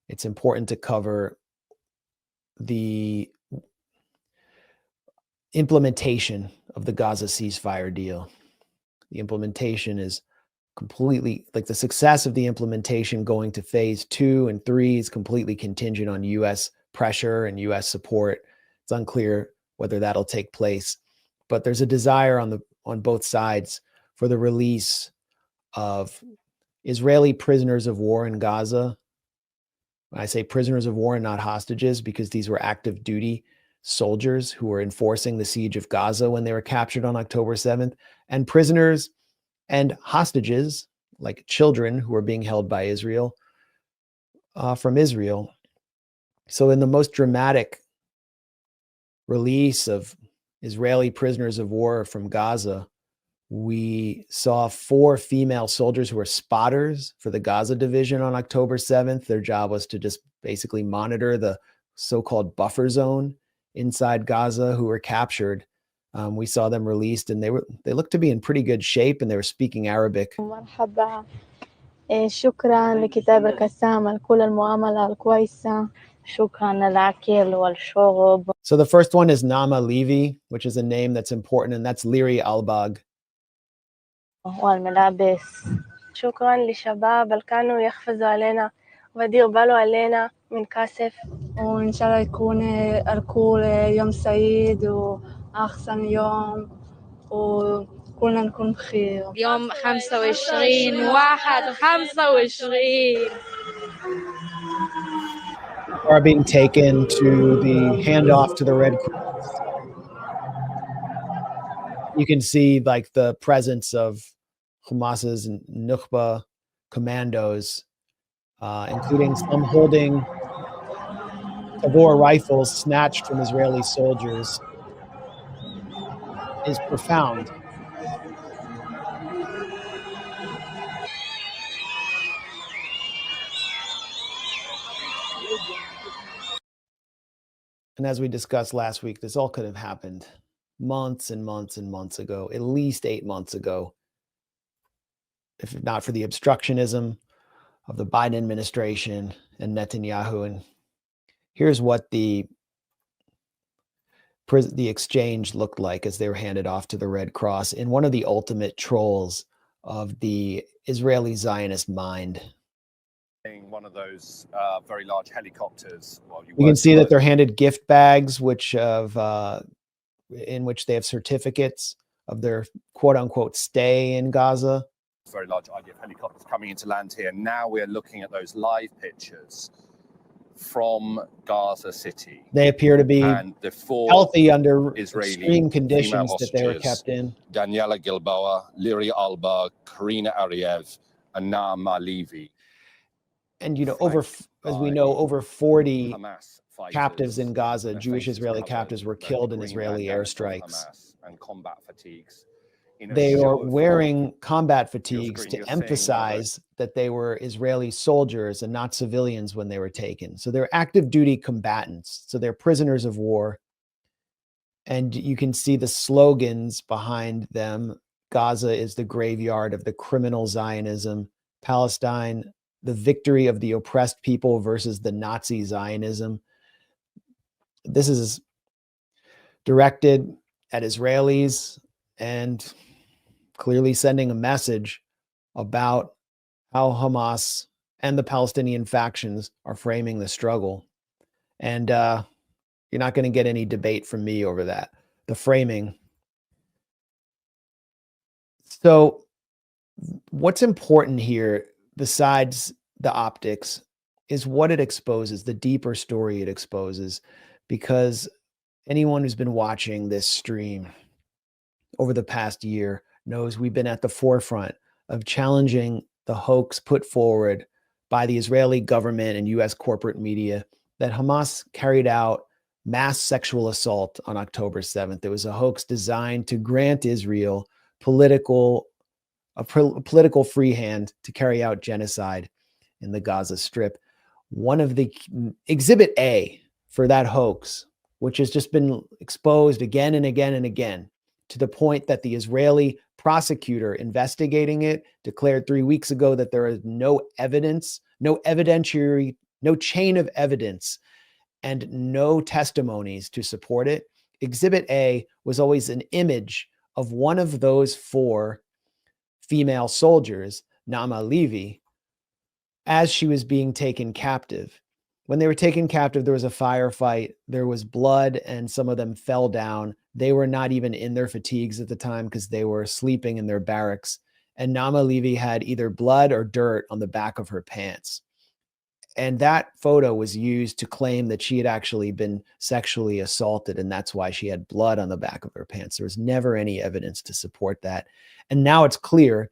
it's important to cover the implementation of the Gaza ceasefire deal. The implementation is completely, like the success of the implementation going to phase 2 and 3 is completely contingent on US pressure and US support. It's unclear whether that'll take place, but there's a desire on both sides for the release of Israeli prisoners of war in Gaza. When I say prisoners of war and not hostages, because these were active duty soldiers who were enforcing the siege of Gaza when they were captured on October 7th, and prisoners and hostages, like children who are being held by Israel, from Israel. So in the most dramatic release of Israeli prisoners of war from Gaza, we saw 4 female soldiers who were spotters for the Gaza division on October 7th. Their job was to just basically monitor the so-called buffer zone inside Gaza, who were captured. We saw them released, and they looked to be in pretty good shape, and they were speaking Arabic. مرحبا شكرا لكتاب القسام على كل المعاملة الكويسة شكرا للأكل والشرب. So the first one is Nama Levy, which is a name that's important, and that's Liri Albag. والملابس شكرا للشباب اللي كانوا يحفظوا علينا ودير بالو علينا من كاسف وإن شاء الله يكون الكل يوم سعيد وأحسن يوم وكلنا نكون بخير. يوم 25/1/25 are being taken to the handoff to the Red Cross. You can see like the presence of Hamas's Nukhba commandos, including some holding Tavor rifles snatched from Israeli soldiers, is profound. And as we discussed last week, this all could have happened months and months and months ago, at least 8 months ago, if not for the obstructionism of the Biden administration and Netanyahu. And here's what the exchange looked like as they were handed off to the Red Cross in one of the ultimate trolls of the Israeli Zionist mind. One of those very large helicopters. You can see that they're handed gift bags, in which they have certificates of their quote unquote stay in Gaza. Very large IDF helicopters coming into land here. Now we're looking at those live pictures from Gaza City. They appear to be healthy under Israeli extreme conditions that they were kept in. Daniela Gilboa, Liri Alba, Karina Ariev, and Naama Levy. And, you know, as we know, over 40 captives in Gaza, Jewish Israeli captives, were killed in Israeli airstrikes. And combat fatigues. They are wearing combat fatigues to emphasize that they were Israeli soldiers and not civilians when they were taken. So they're active duty combatants. So they're prisoners of war. And you can see the slogans behind them. Gaza is the graveyard of the criminal Zionism. Palestine, the victory of the oppressed people versus the Nazi Zionism. This is directed at Israelis and clearly sending a message about how Hamas and the Palestinian factions are framing the struggle. And you're not going to get any debate from me over that, the framing. So what's important here, besides the optics, is what it exposes, the deeper story it exposes, because anyone who's been watching this stream over the past year knows we've been at the forefront of challenging the hoax put forward by the Israeli government and US corporate media that Hamas carried out mass sexual assault on October 7th. It was a hoax designed to grant Israel political free hand to carry out genocide in the Gaza Strip. One of the exhibit A for that hoax, which has just been exposed again and again and again, to the point that the Israeli prosecutor investigating it declared 3 weeks ago that there is no evidence, no evidentiary no chain of evidence, and no testimonies to support it. Exhibit A was always an image of one of those 4 female soldiers, Naama Levy, as she was being taken captive. When they were taken captive, there was a firefight, there was blood, and some of them fell down. They were not even in their fatigues at the time because they were sleeping in their barracks. And Naama Levy had either blood or dirt on the back of her pants. And that photo was used to claim that she had actually been sexually assaulted, and that's why she had blood on the back of her pants. There was never any evidence to support that. And now it's clear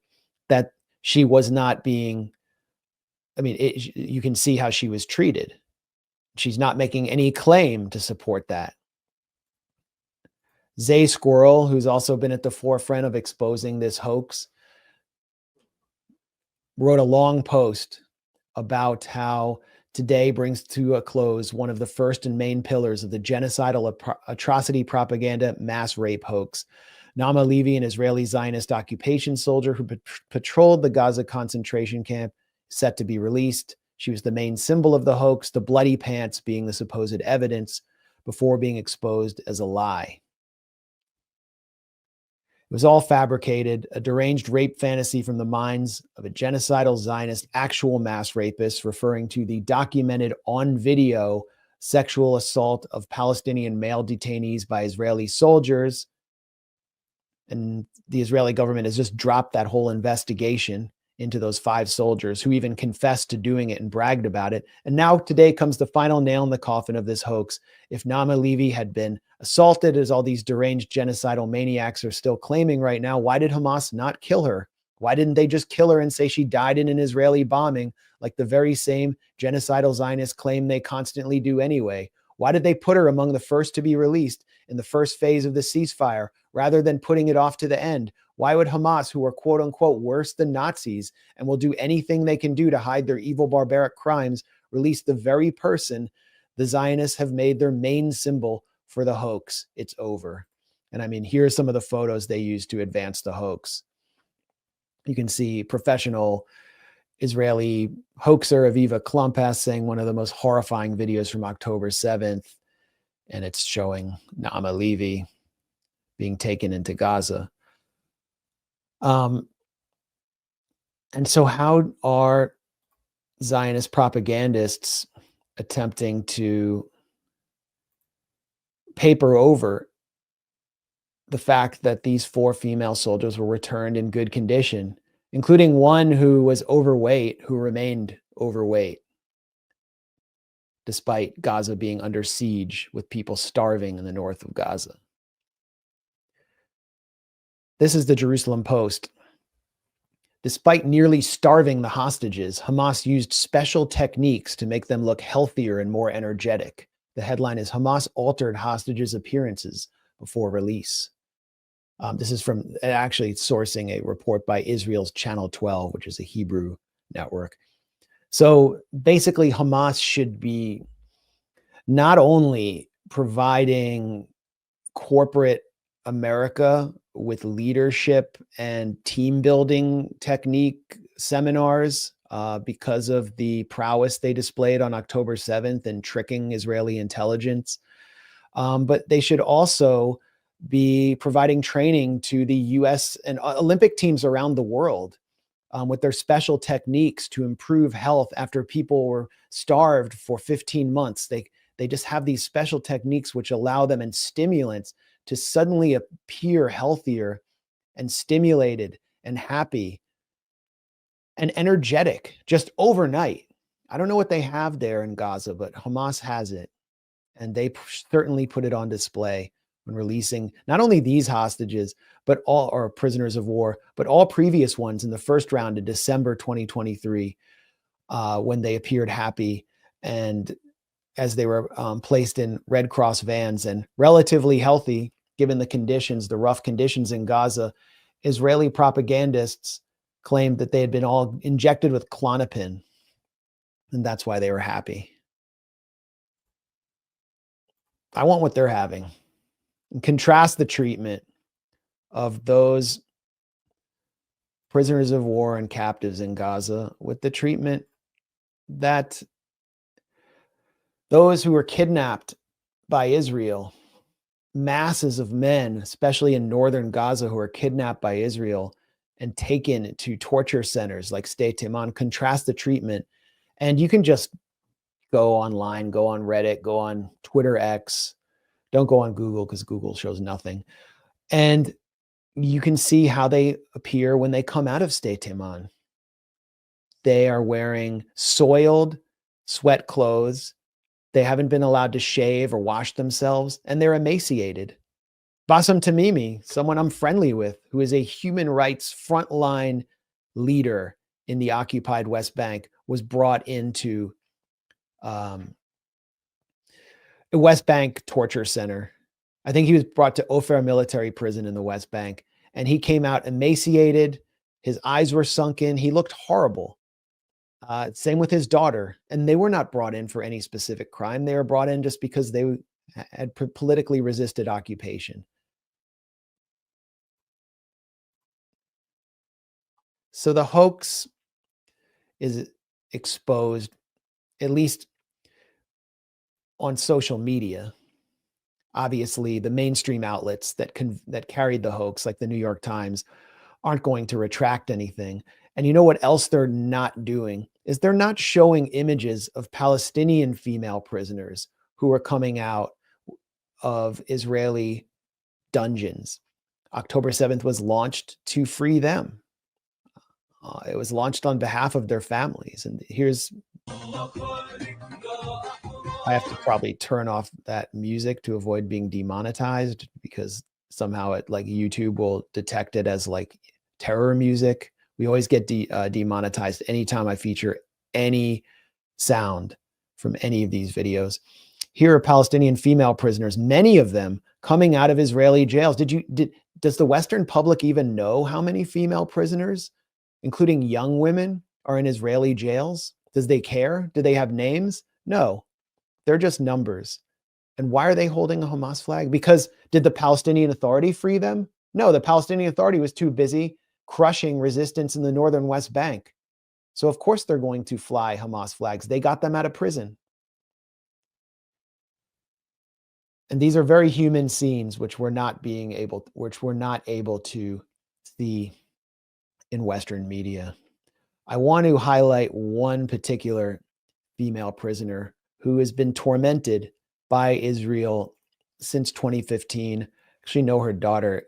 that she was not being, you can see how she was treated. She's not making any claim to support that. Zay Squirrel, who's also been at the forefront of exposing this hoax, wrote a long post about how today brings to a close one of the first and main pillars of the genocidal atrocity propaganda mass rape hoax. Naama Levy, an Israeli Zionist occupation soldier who patrolled the Gaza concentration camp, set to be released. She was the main symbol of the hoax, the bloody pants being the supposed evidence before being exposed as a lie. It was all fabricated, a deranged rape fantasy from the minds of a genocidal Zionist actual mass rapist, referring to the documented on video sexual assault of Palestinian male detainees by Israeli soldiers. And the Israeli government has just dropped that whole investigation into those 5 soldiers who even confessed to doing it and bragged about it. And now today comes the final nail in the coffin of this hoax. If Naama Levy had been assaulted, as all these deranged genocidal maniacs are still claiming right now, why did Hamas not kill her? Why didn't they just kill her and say she died in an Israeli bombing, like the very same genocidal Zionists claim they constantly do anyway? Why did they put her among the first to be released in the first phase of the ceasefire rather than putting it off to the end? Why would Hamas, who are quote unquote worse than Nazis and will do anything they can do to hide their evil, barbaric crimes, release the very person the Zionists have made their main symbol for the hoax? It's over. And here's some of the photos they used to advance the hoax. You can see professional Israeli hoaxer Aviva Klumpass saying one of the most horrifying videos from October 7th. And it's showing Naama Levy being taken into Gaza. And so how are Zionist propagandists attempting to paper over the fact that these 4 female soldiers were returned in good condition, including one who was overweight, who remained overweight, despite Gaza being under siege with people starving in the north of Gaza? This is the Jerusalem Post. Despite nearly starving the hostages, Hamas used special techniques to make them look healthier and more energetic. The headline is Hamas altered hostages' appearances before release. This is from actually sourcing a report by Israel's Channel 12, which is a Hebrew network. So basically, Hamas should be not only providing corporate America with leadership and team building technique seminars because of the prowess they displayed on October 7th in tricking Israeli intelligence, but they should also be providing training to the US and Olympic teams around the world with their special techniques to improve health after people were starved for 15 months. They just have these special techniques which allow them, and stimulants, to suddenly appear healthier and stimulated and happy and energetic just overnight. I don't know what they have there in Gaza, but Hamas has it. And they certainly put it on display when releasing not only these hostages, but all our prisoners of war, but all previous ones in the first round in December 2023, when they appeared happy and as they were placed in Red Cross vans and relatively healthy, given the conditions, the rough conditions in Gaza. Israeli propagandists claimed that they had been all injected with Klonopin, and that's why they were happy. I want what they're having. And contrast the treatment of those prisoners of war and captives in Gaza with the treatment that Those who were kidnapped by Israel, masses of men, especially in northern Gaza, who are kidnapped by Israel and taken to torture centers like State Timan, contrast the treatment. And you can just go online, go on Reddit, go on Twitter X. Don't go on Google because Google shows nothing. And you can see how they appear when they come out of State Timan. They are wearing soiled sweat clothes. They haven't been allowed to shave or wash themselves, and they're emaciated. Bassem Tamimi, someone I'm friendly with, who is a human rights frontline leader in the occupied West Bank, was brought into a West Bank torture center. I think he was brought to Ofer military prison in the West Bank, and he came out emaciated. His eyes were sunken. He looked horrible. Same with his daughter. And they were not brought in for any specific crime. They were brought in just because they had politically resisted occupation. So the hoax is exposed, at least on social media. Obviously, the mainstream outlets that carried the hoax, like the New York Times, aren't going to retract anything. And you know what else they're not doing is they're not showing images of Palestinian female prisoners who are coming out of Israeli dungeons. October 7th was launched to free them. It was launched on behalf of their families. And here's, I have to probably turn off that music to avoid being demonetized, because somehow it, like, YouTube will detect it as like terror music. We always get demonetized anytime I feature any sound from any of these videos. Here are Palestinian female prisoners, many of them coming out of Israeli jails. Does the Western public even know how many female prisoners, including young women, are in Israeli jails? Does they care? Do they have names? No, they're just numbers. And why are they holding a Hamas flag? Because did the Palestinian Authority free them? No, the Palestinian Authority was too busy crushing resistance in the northern West Bank. So of course they're going to fly Hamas flags. They got them out of prison. And these are very human scenes, which we're not able to see in Western media. I want to highlight one particular female prisoner who has been tormented by Israel since 2015. Actually know her daughter,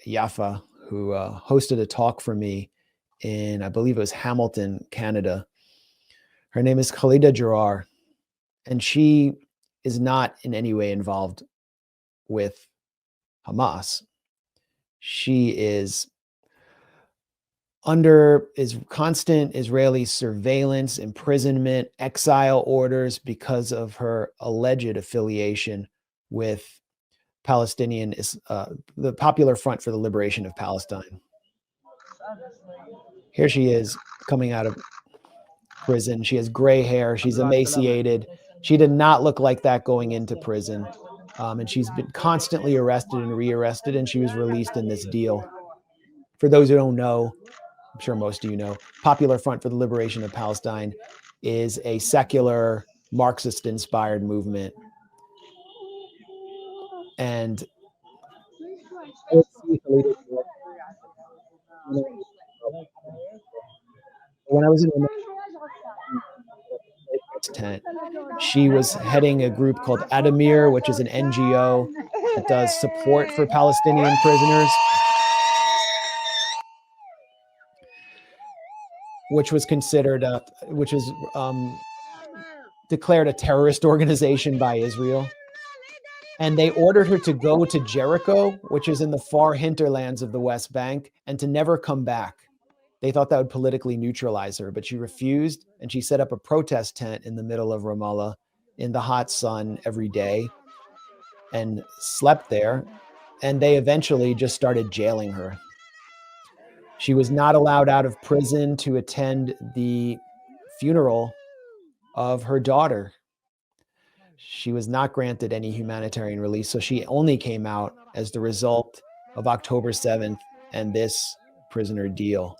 Yafa, who hosted a talk for me in, I believe it was Hamilton, Canada. Her name is Khalida Jarrar, and she is not in any way involved with Hamas. She is under constant Israeli surveillance, imprisonment, exile orders because of her alleged affiliation with Palestinian, the Popular Front for the Liberation of Palestine. Here she is coming out of prison. She has gray hair. She's emaciated. She did not look like that going into prison. And she's been constantly arrested and rearrested, and she was released in this deal. For those who don't know, I'm sure most of you know, Popular Front for the Liberation of Palestine is a secular, Marxist-inspired movement. And when I was in tent, she was heading a group called Adamir, which is an NGO that does support for Palestinian prisoners, which was considered declared a terrorist organization by Israel. And they ordered her to go to Jericho, which is in the far hinterlands of the West Bank, and to never come back. They thought that would politically neutralize her, but she refused, and she set up a protest tent in the middle of Ramallah in the hot sun every day and slept there. And they eventually just started jailing her. She was not allowed out of prison to attend the funeral of her daughter. She was not granted any humanitarian release, so she only came out as the result of October 7th and this prisoner deal.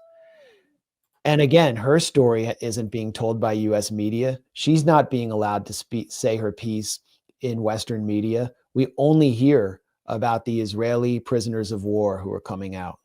And again, her story isn't being told by US media. She's not being allowed to say her piece in Western media. We only hear about the Israeli prisoners of war who are coming out.